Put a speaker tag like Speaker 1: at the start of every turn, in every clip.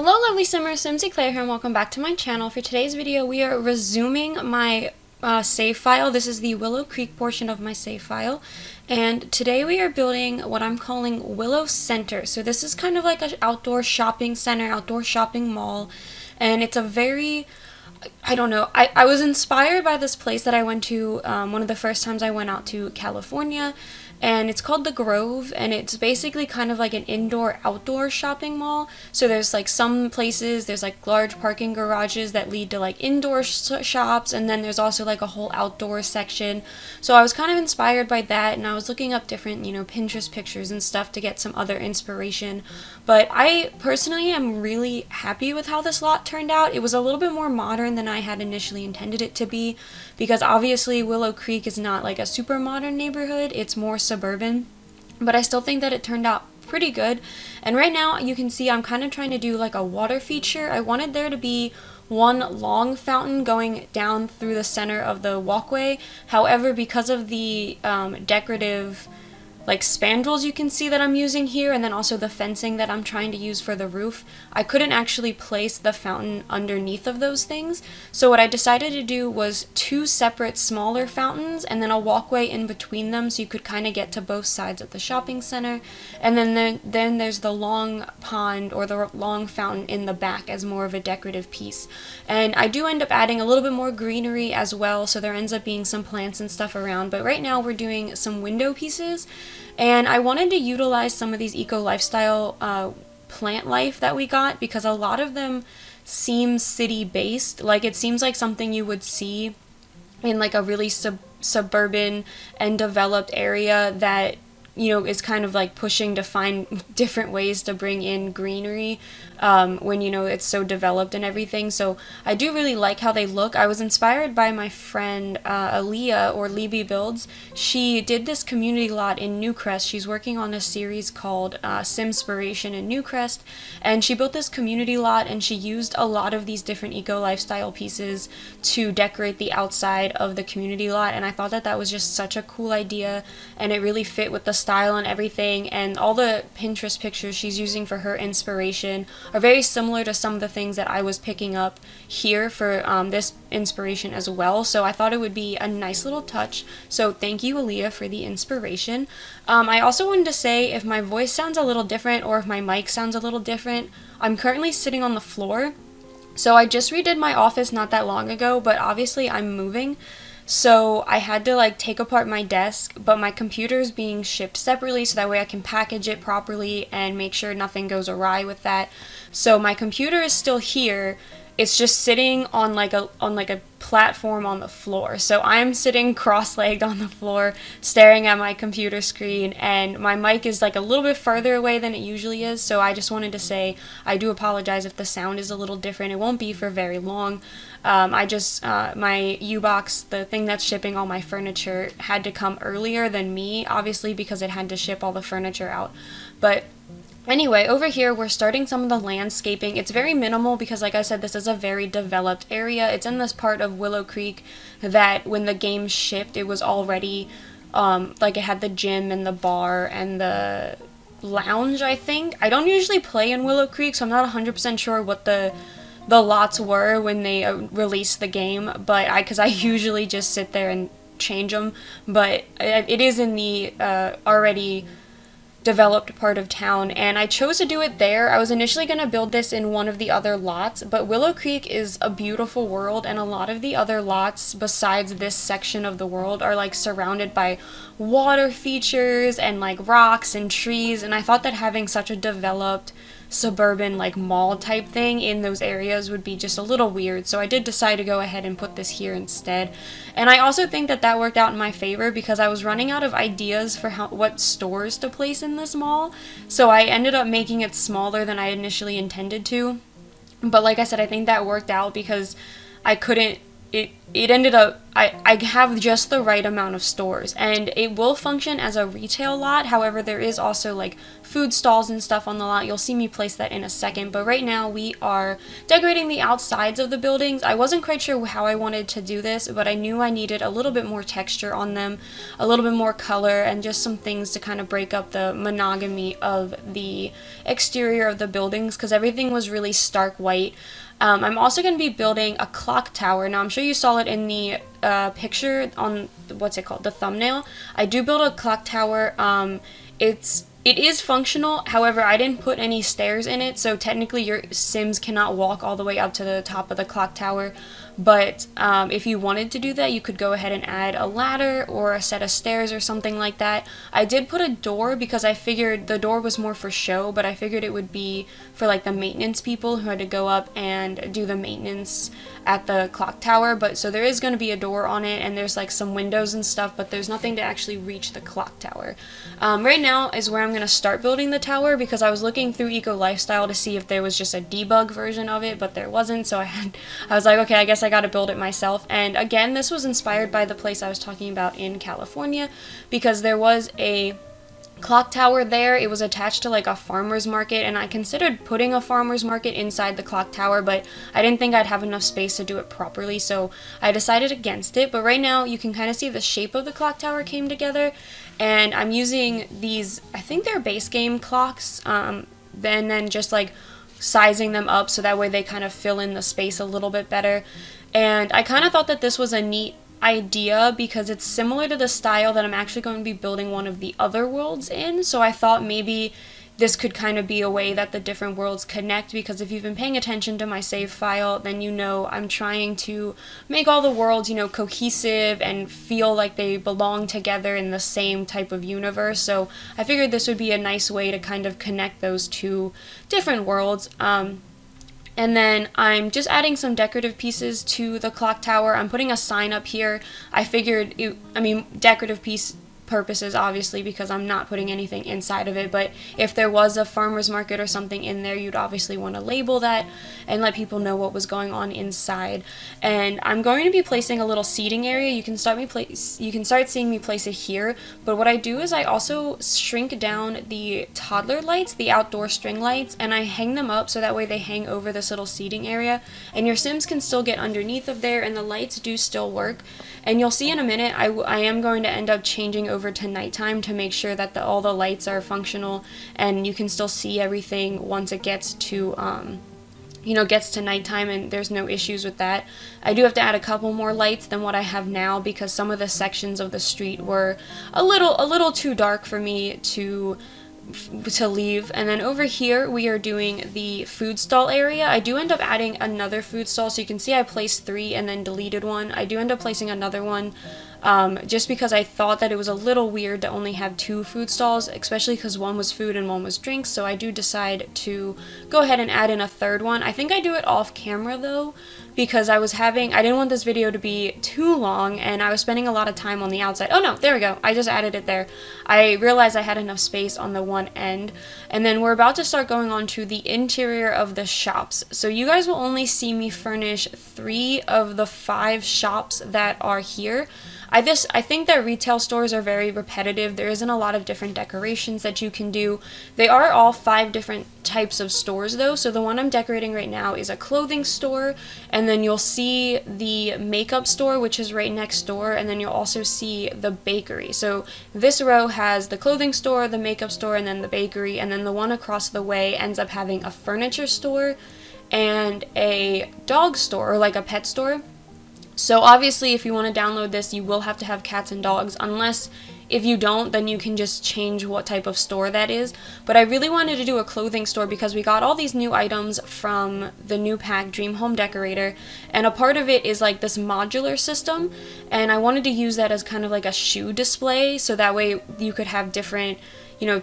Speaker 1: Hello lovely simmers, SimsEclaire here and welcome back to my channel. For today's video we are resuming my save file. This is the Willow Creek portion of my save file, and today we are building what I'm calling Willow Center. So this is kind of like an outdoor shopping center, outdoor shopping mall, and it's a very, I don't know, I was inspired by this place that I went to one of the first times I went out to California, and it's called The Grove, and it's basically kind of like an indoor-outdoor shopping mall. So there's like some places, there's like large parking garages that lead to like indoor shops, and then there's also like a whole outdoor section. So I was kind of inspired by that, and I was looking up different, Pinterest pictures and stuff to get some other inspiration. But I personally am really happy with how this lot turned out. It was a little bit more modern than I had initially intended it to be, because obviously Willow Creek is not like a super modern neighborhood, it's more suburban, but I still think that it turned out pretty good. And right now you can see I'm kind of trying to do like a water feature. I wanted there to be one long fountain going down through the center of the walkway. However, because of the decorative like spandrels you can see that I'm using here, and then also the fencing that I'm trying to use for the roof, I couldn't actually place the fountain underneath of those things. So what I decided to do was two separate smaller fountains and then a walkway in between them, so you could kind of get to both sides of the shopping center. And then there's the long pond or the long fountain in the back as more of a decorative piece. And I do end up adding a little bit more greenery as well, so there ends up being some plants and stuff around. But right now we're doing some window pieces, and I wanted to utilize some of these eco-lifestyle plant life that we got, because a lot of them seem city-based. Like, it seems like something you would see in like a really suburban and developed area that is kind of like pushing to find different ways to bring in greenery when it's so developed and everything. So I do really like how they look. I was inspired by my friend Aaliyah, or Libby Builds. She did this community lot in Newcrest. She's working on a series called SimSpiration in Newcrest, and she built this community lot, and she used a lot of these different eco-lifestyle pieces to decorate the outside of the community lot, and I thought that that was just such a cool idea, and it really fit with the style and everything. And all the Pinterest pictures she's using for her inspiration are very similar to some of the things that I was picking up here for this inspiration as well. So I thought it would be a nice little touch. So thank you, Aaliyah, for the inspiration. I also wanted to say, if my voice sounds a little different or if my mic sounds a little different, I'm currently sitting on the floor. So I just redid my office not that long ago, but obviously I'm moving. So I had to like take apart my desk, but my computer is being shipped separately, so that way I can package it properly and make sure nothing goes awry with that. So my computer is still here. It's just sitting on like a platform on the floor. So I'm sitting cross-legged on the floor staring at my computer screen, and my mic is like a little bit further away than it usually is. So I just wanted to say I do apologize if the sound is a little different. It won't be for very long. My U-Box, the thing that's shipping all my furniture, had to come earlier than me, obviously, because it had to ship all the furniture out. But anyway, over here we're starting some of the landscaping. It's very minimal because, like I said, this is a very developed area. It's in this part of Willow Creek that when the game shipped, it was already, like, it had the gym and the bar and the lounge, I think. I don't usually play in Willow Creek, so I'm not 100% sure what the lots were when they released the game, but because I usually just sit there and change them. But it is in the already developed part of town, and I chose to do it there. I was initially going to build this in one of the other lots, but Willow Creek is a beautiful world, and a lot of the other lots besides this section of the world are like surrounded by water features and like rocks and trees, and I thought that having such a developed suburban like mall type thing in those areas would be just a little weird. So I did decide to go ahead and put this here instead. And I also think that that worked out in my favor, because I was running out of ideas for what stores to place in this mall. So I ended up making it smaller than I initially intended to. But like I said, I think that worked out because I couldn't, it ended up I have just the right amount of stores, and it will function as a retail lot. However, there is also like food stalls and stuff on the lot. You'll see me place that in a second, but right now we are decorating the outsides of the buildings. I wasn't quite sure how I wanted to do this, but I knew I needed a little bit more texture on them, a little bit more color, and just some things to kind of break up the monogamy of the exterior of the buildings, because everything was really stark white. I'm also going to be building a clock tower. Now, I'm sure you saw it in the picture on, what's it called, the thumbnail. I do build a clock tower. It is functional, however, I didn't put any stairs in it, so technically your Sims cannot walk all the way up to the top of the clock tower. But if you wanted to do that, you could go ahead and add a ladder or a set of stairs or something like that. I did put a door because I figured the door was more for show, but I figured it would be for like the maintenance people who had to go up and do the maintenance at the clock tower. But so there is going to be a door on it, and there's like some windows and stuff, but there's nothing to actually reach the clock tower. Right now is where I'm going to start building the tower, because I was looking through Eco Lifestyle to see if there was just a debug version of it, but there wasn't, so I was like, okay, I guess I got to build it myself. And again, this was inspired by the place I was talking about in California, because there was a clock tower there. It was attached to like a farmer's market, and I considered putting a farmer's market inside the clock tower, but I didn't think I'd have enough space to do it properly, so I decided against it. But right now you can kind of see the shape of the clock tower came together, and I'm using these, I think they're base game clocks, then just like sizing them up so that way they kind of fill in the space a little bit better. And I kind of thought that this was a neat idea because it's similar to the style that I'm actually going to be building one of the other worlds in, so I thought maybe this could kind of be a way that the different worlds connect, because if you've been paying attention to my save file, then you know I'm trying to make all the worlds, you know, cohesive and feel like they belong together in the same type of universe. So I figured this would be a nice way to kind of connect those two different worlds. And then I'm just adding some decorative pieces to the clock tower. I'm putting a sign up here. I figured, decorative piece purposes obviously, because I'm not putting anything inside of it, but if there was a farmer's market or something in there, you'd obviously want to label that and let people know what was going on inside. And I'm going to be placing a little seating area. You can start seeing me place it here, but what I do is I also shrink down the toddler lights, the outdoor string lights, and I hang them up so that way they hang over this little seating area, and your Sims can still get underneath of there, and the lights do still work. And you'll see in a minute, I am going to end up changing over to nighttime to make sure that all the lights are functional and you can still see everything once it gets to gets to nighttime, and there's no issues with that. I do have to add a couple more lights than what I have now because some of the sections of the street were a little too dark for me to leave. And then over here we are doing the food stall area. I do end up adding another food stall, so you can see I placed 3 and then deleted one. I do end up placing another one just because I thought that it was a little weird to only have 2 food stalls, especially because one was food and one was drinks, so I do decide to go ahead and add in a third one. I think I do it off camera though, because I didn't want this video to be too long, and I was spending a lot of time on the outside. Oh no, there we go, I just added it there. I realized I had enough space on the one end, and then we're about to start going on to the interior of the shops. So you guys will only see me furnish 3 of the 5 shops that are here. I think that retail stores are very repetitive. There isn't a lot of different decorations that you can do. They are all 5 different types of stores though. So the one I'm decorating right now is a clothing store, and then you'll see the makeup store, which is right next door, and then you'll also see the bakery. So this row has the clothing store, the makeup store, and then the bakery, and then the one across the way ends up having a furniture store and a dog store, or like a pet store. So obviously if you want to download this, you will have to have cats and dogs, unless if you don't, then you can just change what type of store that is. But I really wanted to do a clothing store because we got all these new items from the new pack, Dream Home Decorator, and a part of it is like this modular system, and I wanted to use that as kind of like a shoe display, so that way you could have different,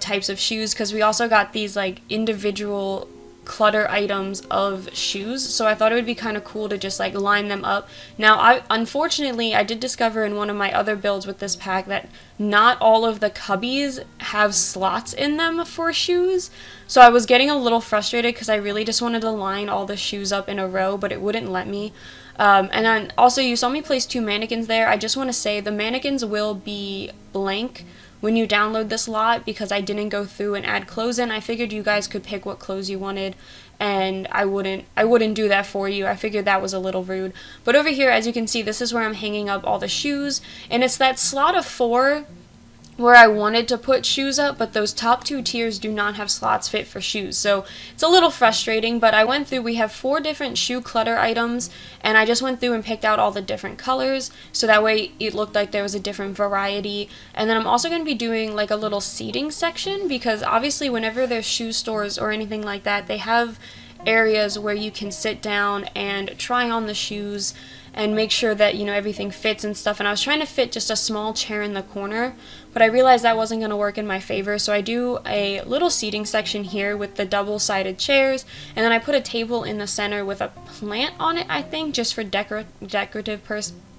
Speaker 1: types of shoes, because we also got these like individual clutter items of shoes, so I thought it would be kind of cool to just like line them up. Now, unfortunately I did discover in one of my other builds with this pack that not all of the cubbies have slots in them for shoes, so I was getting a little frustrated because I really just wanted to line all the shoes up in a row, but it wouldn't let me. And then also you saw me place 2 mannequins there. I just want to say the mannequins will be blank when you download this lot because I didn't go through and add clothes in. I figured you guys could pick what clothes you wanted, and I wouldn't do that for you. I figured that was a little rude. But over here, as you can see, this is where I'm hanging up all the shoes, and it's that slot of 4 where I wanted to put shoes up, but those top 2 tiers do not have slots fit for shoes. So it's a little frustrating, but I went through, we have 4 different shoe clutter items, and I just went through and picked out all the different colors, so that way it looked like there was a different variety. And then I'm also going to be doing like a little seating section, because obviously whenever there's shoe stores or anything like that, they have areas where you can sit down and try on the shoes and make sure that, you know, everything fits and stuff. And I was trying to fit just a small chair in the corner, but I realized that wasn't going to work in my favor, so I do a little seating section here with the double-sided chairs, and then I put a table in the center with a plant on it, I think, just for decorative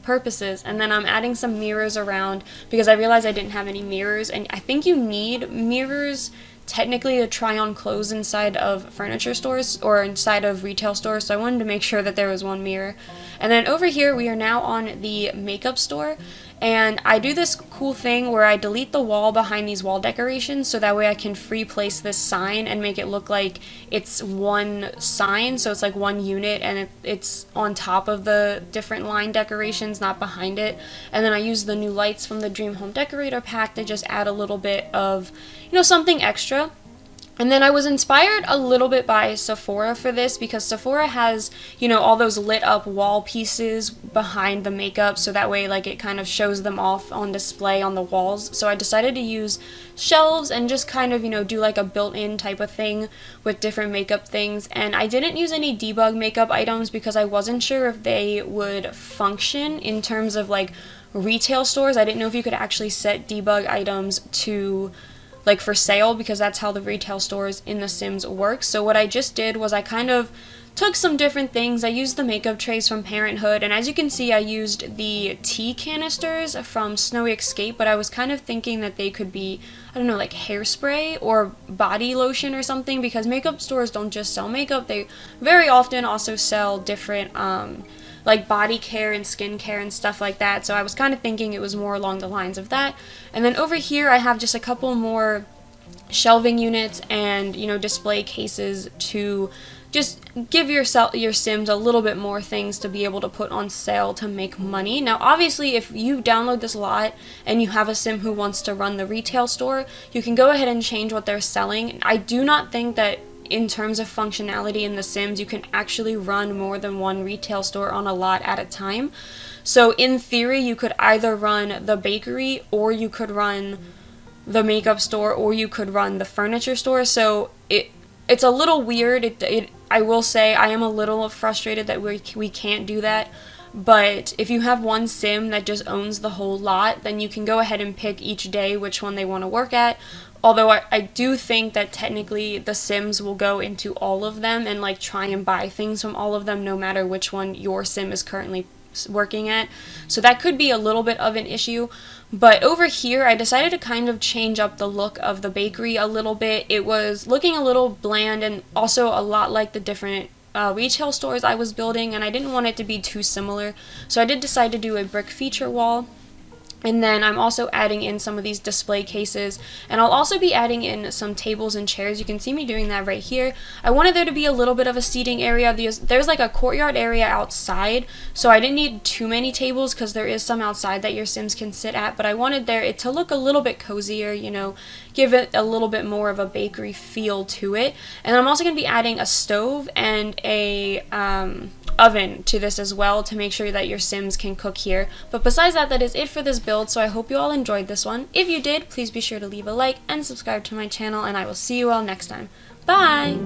Speaker 1: purposes. And then I'm adding some mirrors around because I realized I didn't have any mirrors, and I think you need mirrors technically to try on clothes inside of furniture stores or inside of retail stores, so I wanted to make sure that there was one mirror. And then over here we are now on the makeup store, and I do this cool thing where I delete the wall behind these wall decorations, so that way I can free place this sign and make it look like it's one sign, so it's like one unit, and it's on top of the different line decorations, not behind it. And then I use the new lights from the Dream Home Decorator pack to just add a little bit of, you know, something extra. And then I was inspired a little bit by Sephora for this, because Sephora has, you know, all those lit up wall pieces behind the makeup, so that way like it kind of shows them off on display on the walls. So I decided to use shelves and just kind of, you know, do like a built-in type of thing with different makeup things. And I didn't use any debug makeup items because I wasn't sure if they would function in terms of like retail stores. I didn't know if you could actually set debug items to like for sale, because that's how the retail stores in The Sims work. So what I just did was I kind of took some different things. I used the makeup trays from Parenthood, and as you can see I used the tea canisters from Snowy Escape, but I was kind of thinking that they could be, I don't know, like hairspray or body lotion or something, because makeup stores don't just sell makeup, they very often also sell different like body care and skin care and stuff like that. So I was kind of thinking it was more along the lines of that. And then over here I have just a couple more shelving units and, you know, display cases to just give your Sims a little bit more things to be able to put on sale to make money. Now obviously if you download this lot and you have a Sim who wants to run the retail store, you can go ahead and change what they're selling. I do not think that in terms of functionality in The Sims, you can actually run more than one retail store on a lot at a time. So in theory, you could either run the bakery, or you could run the makeup store, or you could run the furniture store. So it's a little weird. I will say I am a little frustrated that we can't do that. But if you have one Sim that just owns the whole lot, then you can go ahead and pick each day which one they want to work at. Although I do think that technically the Sims will go into all of them and like try and buy things from all of them, no matter which one your Sim is currently working at. So that could be a little bit of an issue. But over here I decided to kind of change up the look of the bakery a little bit. It was looking a little bland and also a lot like the different retail stores I was building, and I didn't want it to be too similar. So I did decide to do a brick feature wall. And then I'm also adding in some of these display cases, and I'll also be adding in some tables and chairs. You can see me doing that right here. I wanted there to be a little bit of a seating area. There's like a courtyard area outside, so I didn't need too many tables because there is some outside that your Sims can sit at, but I wanted it to look a little bit cozier, you know, give it a little bit more of a bakery feel to it. And then I'm also going to be adding a stove and a oven to this as well to make sure that your Sims can cook here. But besides that, that is it for this build, so I hope you all enjoyed this one. If you did, please be sure to leave a like and subscribe to my channel, and I will see you all next time. Bye!